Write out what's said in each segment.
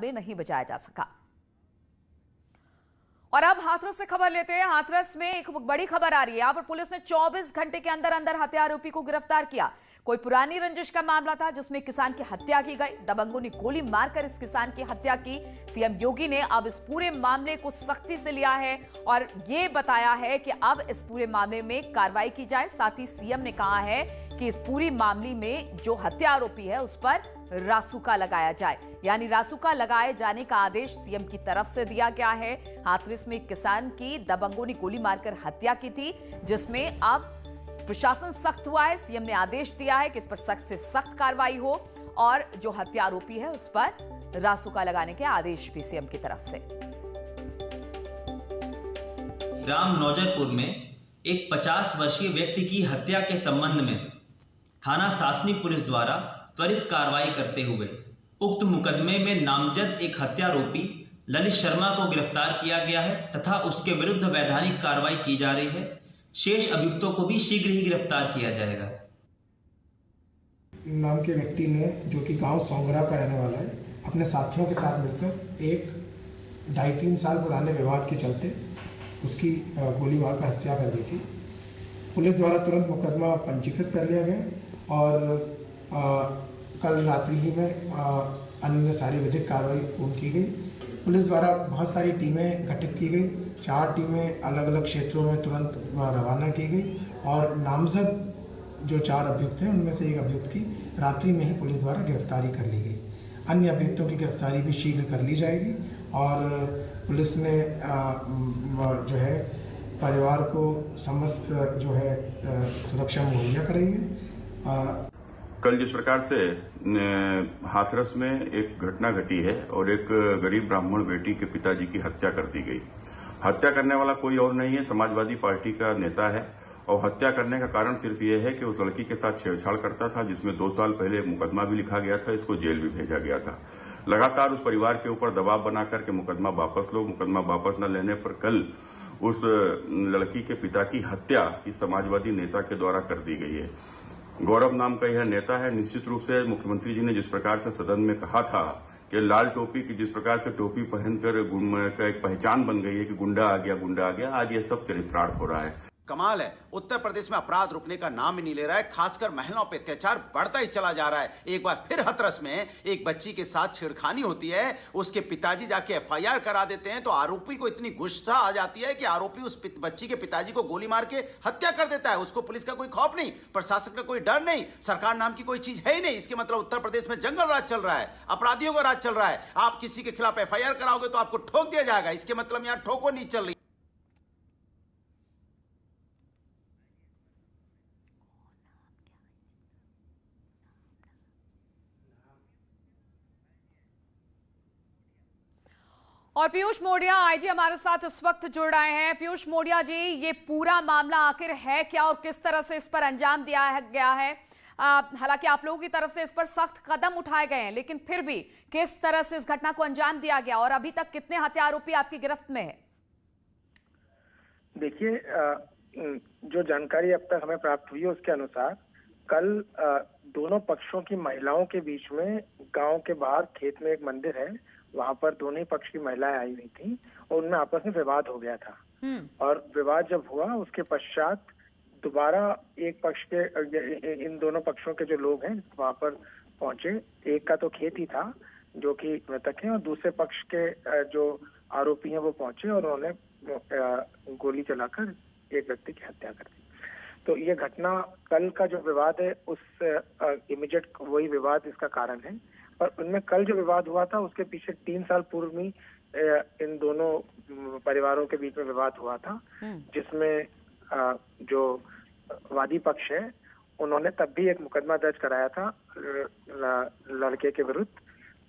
में नहीं बचाया जा सका। और अब हाथरस से खबर लेते हैं। हाथरस में एक बड़ी खबर आ रही है। यहां पर पुलिस ने 24 घंटे के अंदर अंदर हत्या आरोपी को गिरफ्तार किया। कोई पुरानी रंजिश का मामला था जिसमें किसान की हत्या की गई। दबंगों ने गोली मारकर इस किसान की हत्या की। सीएम योगी ने अब इस पूरे मामले को सख्ती से लिया है और ये बताया है कि अब इस पूरे मामले में कार्रवाई की जाए। साथ ही सीएम ने कहा है कि इस पूरी मामले में जो हत्या आरोपी है उस पर रासुका लगाया जाए, यानी रासुका लगाए जाने का आदेश सीएम की तरफ से दिया गया है। हाथरस में किसान की दबंगों ने गोली मारकर हत्या की थी, जिसमें अब प्रशासन सख्त हुआ है। सीएम ने आदेश दिया है कि इस पर सख्त से सख्त कार्रवाई हो और जो हत्या आरोपी है उस पर रासुका लगाने के आदेश भी सीएम की तरफ से। ग्राम नौजरपुर में एक 50 वर्षीय व्यक्ति की हत्या के संबंध में थाना सासनी पुलिस द्वारा त्वरित कार्रवाई करते हुए उक्त मुकदमे में नामजद एक हत्यारोपी ललित शर्मा को गिरफ्तार किया गया है तथा उसके विरुद्ध वैधानिक कार्रवाई की जा रही है। शेष अभियुक्तों को भी शीघ्र ही गिरफ्तार किया जाएगा। नाम के व्यक्ति ने, जो कि गांव सोंगरा का रहने वाला है, अपने साथियों के साथ मिलकर एक 2.5-3 साल पुराने विवाद के चलते उसकी गोली मारकर हत्या कर दी थी। पुलिस द्वारा तुरंत मुकदमा पंजीकृत कर लिया गया और कल रात्रि ही में अन्य सारी विधिक कार्रवाई पूर्ण की गई। पुलिस द्वारा बहुत सारी टीमें गठित की गई। 4 टीमें अलग अलग क्षेत्रों में तुरंत रवाना की गई और नामजद जो 4 अभियुक्त हैं उनमें से एक अभियुक्त की रात्रि में ही पुलिस द्वारा गिरफ्तारी कर ली गई। अन्य अभियुक्तों की गिरफ्तारी भी शीघ्र कर ली जाएगी और पुलिस ने जो है परिवार को समस्त जो है सुरक्षा मुहैया कराई है। कल जिस प्रकार से हाथरस में एक घटना घटी है और एक गरीब ब्राह्मण बेटी के पिताजी की हत्या कर दी गई। हत्या करने वाला कोई और नहीं है, समाजवादी पार्टी का नेता है और हत्या करने का कारण सिर्फ ये है कि उस लड़की के साथ छेड़छाड़ करता था, जिसमें 2 साल पहले मुकदमा भी लिखा गया था, इसको जेल भी भेजा गया था। लगातार उस परिवार के ऊपर दबाव बना करके मुकदमा वापस लो, मुकदमा वापस न लेने पर कल उस लड़की के पिता की हत्या इस समाजवादी नेता के द्वारा कर दी गई है। गौरव नाम का यह नेता है। निश्चित रूप से मुख्यमंत्री जी ने जिस प्रकार से सदन में कहा था कि लाल टोपी की, जिस प्रकार से टोपी पहनकर एक पहचान बन गई है कि गुंडा आ गया, आज ये सब चरित्रार्थ हो रहा है। कमाल है, उत्तर प्रदेश में अपराध रुकने का नाम ही नहीं ले रहा है। खासकर महिलाओं पे अत्याचार बढ़ता ही चला जा रहा है। एक बार फिर हाथरस में एक बच्ची के साथ छेड़खानी होती है, उसके पिताजी जाके एफआईआर करा देते हैं तो आरोपी को इतनी गुस्सा आ जाती है कि आरोपी उस बच्ची के पिताजी को गोली मार के हत्या कर देता है। उसको पुलिस का कोई खौफ नहीं, प्रशासन का कोई डर नहीं, सरकार नाम की कोई चीज है ही नहीं। इसके मतलब उत्तर प्रदेश में जंगल राज चल रहा है, अपराधियों का राज चल रहा है। आप किसी के खिलाफ एफआईआर कराओगे तो आपको ठोक दिया जाएगा। इसके मतलब यहां ठोको नहीं चल रही। और पीयूष मोडिया आईजी हमारे साथ इस वक्त जुड़ रहे हैं। पीयूष मोडिया जी, ये पूरा मामला आखिर है क्या और किस तरह से इस पर अंजाम दिया गया है? हालांकि आप लोगों की तरफ से इस पर सख्त कदम उठाए गए हैं, लेकिन फिर भी किस तरह से इस घटना को अंजाम दिया गया और अभी तक कितने हत्या आरोपी आपकी गिरफ्त में है? देखिए, जो जानकारी अब तक हमें प्राप्त हुई है उसके अनुसार कल दोनों पक्षों की महिलाओं के बीच में गांव के बाहर खेत में एक मंदिर है, वहां पर दोनों ही पक्ष की महिलाएं आई हुई थी और उनमें आपस में विवाद हो गया था। और विवाद जब हुआ उसके पश्चात दोबारा एक पक्ष के, इन दोनों पक्षों के जो लोग हैं वहां पर पहुंचे। एक का तो खेत ही था जो कि मृतक है और दूसरे पक्ष के जो आरोपी हैं वो पहुंचे और उन्होंने गोली चलाकर एक व्यक्ति की हत्या कर दी। तो ये घटना, कल का जो विवाद है उस इमीडिएट वही विवाद इसका कारण है। और उनमें कल जो विवाद हुआ था उसके पीछे 3 साल पूर्व में इन दोनों परिवारों के बीच में विवाद हुआ था, जिसमें जो वादी पक्ष है उन्होंने तब भी एक मुकदमा दर्ज कराया था लड़के के विरुद्ध,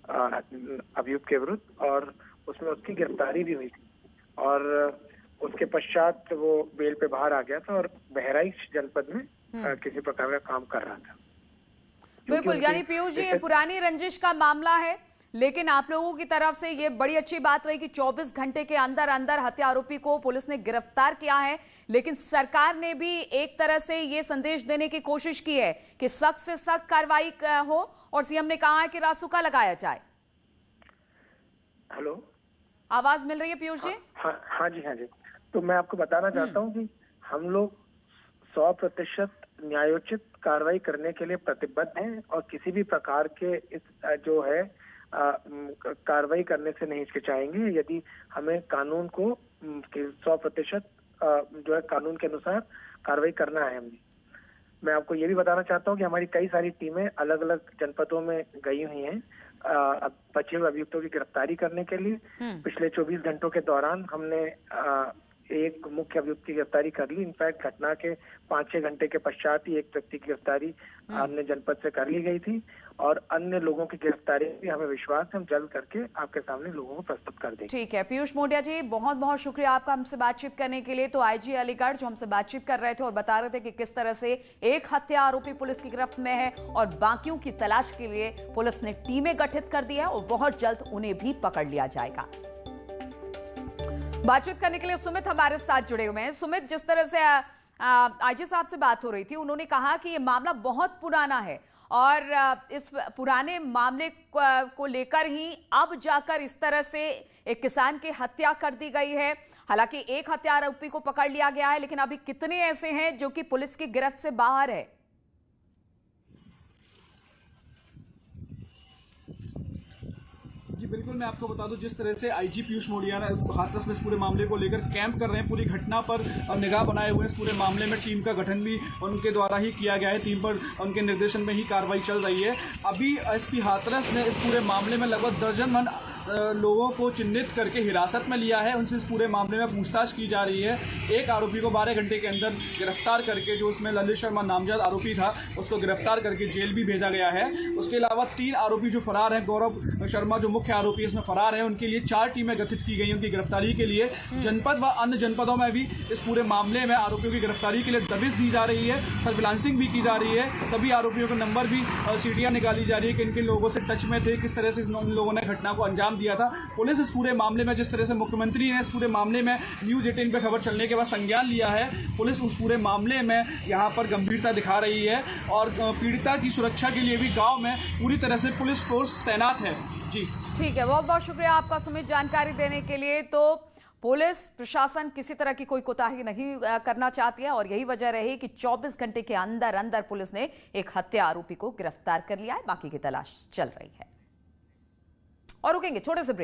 अभियुक्त के विरुद्ध, और उसमें उसकी गिरफ्तारी भी हुई थी और उसके पश्चात वो बेल पे बाहर आ गया था और बहराइच जनपद में किसी प्रकार का काम कर रहा था। बिल्कुल, यानी पीयूष जी, ये पुरानी रंजिश का मामला है, लेकिन आप लोगों की तरफ से ये बड़ी अच्छी बात रही कि 24 घंटे के अंदर अंदर हत्या आरोपी को पुलिस ने गिरफ्तार किया है। लेकिन सरकार ने भी एक तरह से ये संदेश देने की कोशिश की है कि सख्त से सख्त कार्रवाई हो और सीएम ने कहा है कि रासुका लगाया जाए। हेलो, आवाज मिल रही है पीयूष जी? हाँ जी, हाँ जी। तो मैं आपको बताना चाहता हूँ कि हम लोग 100% न्यायोचित कार्रवाई करने के लिए प्रतिबद्ध हैं और किसी भी प्रकार के इस जो है कार्रवाई करने से नहीं हिचकिचाएंगे। यदि हमें कानून को 100% जो है कानून के अनुसार कार्रवाई करना है हमने। मैं आपको ये भी बताना चाहता हूँ कि हमारी कई सारी टीमें अलग अलग जनपदों में गई हुई हैं अब बचे हुए अभियुक्तों की गिरफ्तारी करने के लिए। पिछले 24 घंटों के दौरान हमने एक मुख्य अभियुक्त की गिरफ्तारी कर ली। इनफैक्ट घटना के 5-6 घंटे के पश्चात ही एक व्यक्ति की गिरफ्तारी अन्य जनपद से कर ली गई थी और अन्य लोगों की गिरफ्तारी भी हमें विश्वास है हम जल्द करके आपके सामने लोगों को प्रस्तुत कर देंगे। ठीक है पीयूष मोडिया जी, बहुत बहुत शुक्रिया आपका हमसे बातचीत करने के लिए। तो आईजी अलीगढ़ जो हमसे बातचीत कर रहे थे और बता रहे थे कि किस तरह से एक हत्या आरोपी पुलिस की गिरफ्त में है और बाकियों की तलाश के लिए पुलिस ने टीमें गठित कर दी है और बहुत जल्द उन्हें भी पकड़ लिया जाएगा। बातचीत करने के लिए सुमित हमारे साथ जुड़े हुए हैं। सुमित, जिस तरह से आईजी साहब से बात हो रही थी, उन्होंने कहा कि ये मामला बहुत पुराना है और इस पुराने मामले को लेकर ही अब जाकर इस तरह से एक किसान की हत्या कर दी गई है। हालांकि एक हत्या आरोपी को पकड़ लिया गया है, लेकिन अभी कितने ऐसे हैं जो कि पुलिस की गिरफ्त से बाहर है? जी बिल्कुल, मैं आपको बता दूं जिस तरह से आईजी पीयूष मोडिया ने हाथरस में इस पूरे मामले को लेकर कैंप कर रहे हैं, पूरी घटना पर निगाह बनाए हुए हैं। इस पूरे मामले में टीम का गठन भी उनके द्वारा ही किया गया है, टीम पर उनके निर्देशन में ही कार्रवाई चल रही है। अभी एसपी हाथरस ने इस पूरे मामले में लगभग दर्जन लोगों को चिन्हित करके हिरासत में लिया है। उनसे इस पूरे मामले में पूछताछ की जा रही है। एक आरोपी को 12 घंटे के अंदर गिरफ्तार करके, जो उसमें ललित शर्मा नामजद आरोपी था, उसको गिरफ्तार करके जेल भी भेजा गया है। उसके अलावा 3 आरोपी जो फरार हैं, गौरव शर्मा जो मुख्य आरोपी इसमें फरार है, उनके लिए 4 टीमें गठित की गई उनकी गिरफ्तारी के लिए। जनपद व अन्य जनपदों में भी इस पूरे मामले में आरोपियों की गिरफ्तारी के लिए दबिश दी जा रही है, सर्विलांसिंग भी की जा रही है। सभी आरोपियों के नंबर भी सीटियां निकाली जा रही है कि इनके लोगों से टच में थे, किस तरह से इन लोगों ने घटना को अंजाम दिया था। पुलिस इस पूरे मामले में, जिस तरह से मुख्यमंत्री ने इस पूरे मामले में न्यूज़ 18 पे खबर चलने के बाद संज्ञान लिया है, पुलिस उस पूरे मामले में यहाँ पर गंभीरता दिखा रही है और पीड़िता की सुरक्षा के लिए भी गांव में पूरी तरह से पुलिस फोर्स तैनात है। जी ठीक है, बहुत बहुत शुक्रिया आपका सुमित जानकारी देने के लिए। तो पुलिस प्रशासन किसी तरह की कोई कोताही नहीं करना चाहती है और यही वजह रही कि 24 घंटे के अंदर अंदर पुलिस ने एक हत्या आरोपी को गिरफ्तार कर लिया है। बाकी की तलाश चल रही है। और रुकेंगे छोटे से ब्रेक।